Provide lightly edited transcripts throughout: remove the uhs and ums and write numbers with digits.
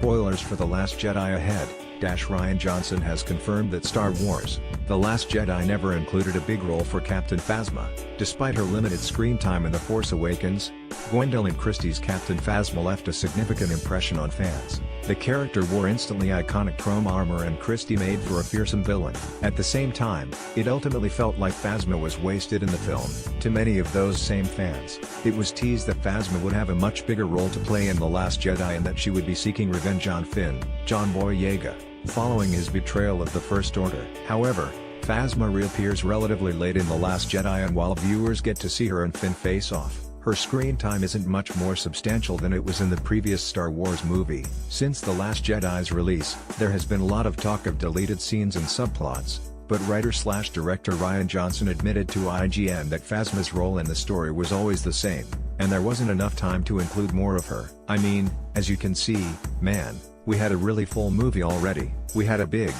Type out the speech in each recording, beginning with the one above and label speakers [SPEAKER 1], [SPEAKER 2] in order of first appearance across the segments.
[SPEAKER 1] spoilers for The Last Jedi ahead. Rian Johnson has confirmed that Star Wars: The Last Jedi never included a big role for Captain Phasma. Despite her limited screen time in The Force Awakens, Gwendolyn Christie's Captain Phasma left a significant impression on fans. The character wore instantly iconic chrome armor and Christie made for a fearsome villain. At the same time, it ultimately felt like Phasma was wasted in the film. To many of those same fans, it was teased that Phasma would have a much bigger role to play in The Last Jedi and that she would be seeking revenge on Finn, John Boyega, following his betrayal of the First Order. However, Phasma reappears relatively late in The Last Jedi, and while viewers get to see her and Finn face off, her screen time isn't much more substantial than it was in the previous Star Wars movie. Since The Last Jedi's release, there has been a lot of talk of deleted scenes and subplots, but writer-slash-director Rian Johnson admitted to IGN that Phasma's role in the story was always the same, and there wasn't enough time to include more of her. I mean, as you can see, man, we had a really full movie already. We had a big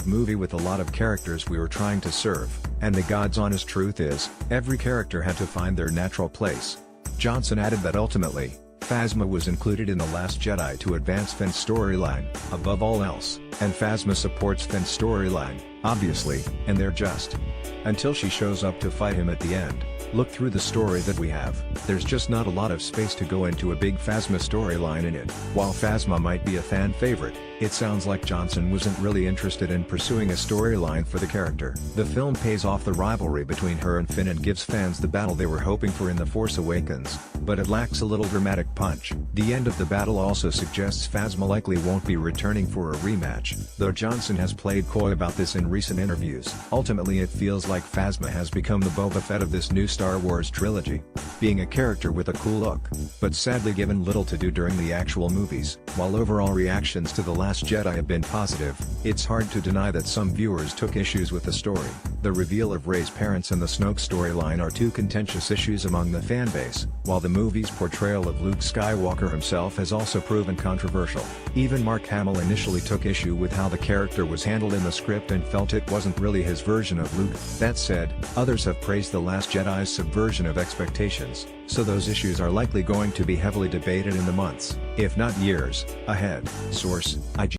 [SPEAKER 1] movie with a lot of characters we were trying to serve, and the God's honest truth is, every character had to find their natural place. Johnson added that ultimately, Phasma was included in The Last Jedi to advance Finn's storyline, above all else, and Phasma supports Finn's storyline, obviously, and they're just. Until she shows up to fight him at the end. Look through the story that we have, there's just not a lot of space to go into a big Phasma storyline in it. While Phasma might be a fan favorite, it sounds like Johnson wasn't really interested in pursuing a storyline for the character. The film pays off the rivalry between her and Finn and gives fans the battle they were hoping for in The Force Awakens, but it lacks a little dramatic punch. The end of the battle also suggests Phasma likely won't be returning for a rematch, though Johnson has played coy about this in recent interviews. Ultimately, it feels like Phasma has become the Boba Fett of this new Star Wars trilogy, being a character with a cool look, but sadly given little to do during the actual movies. While overall reactions to The Last Jedi have been positive, it's hard to deny that some viewers took issues with the story. The reveal of Rey's parents and the Snoke storyline are two contentious issues among the fanbase, while the movie's portrayal of Luke Skywalker himself has also proven controversial. Even Mark Hamill initially took issue with how the character was handled in the script and felt it wasn't really his version of Luke. That said, others have praised The Last Jedi's subversion of expectations, so those issues are likely going to be heavily debated in the months, if not years, ahead. Source: IGN.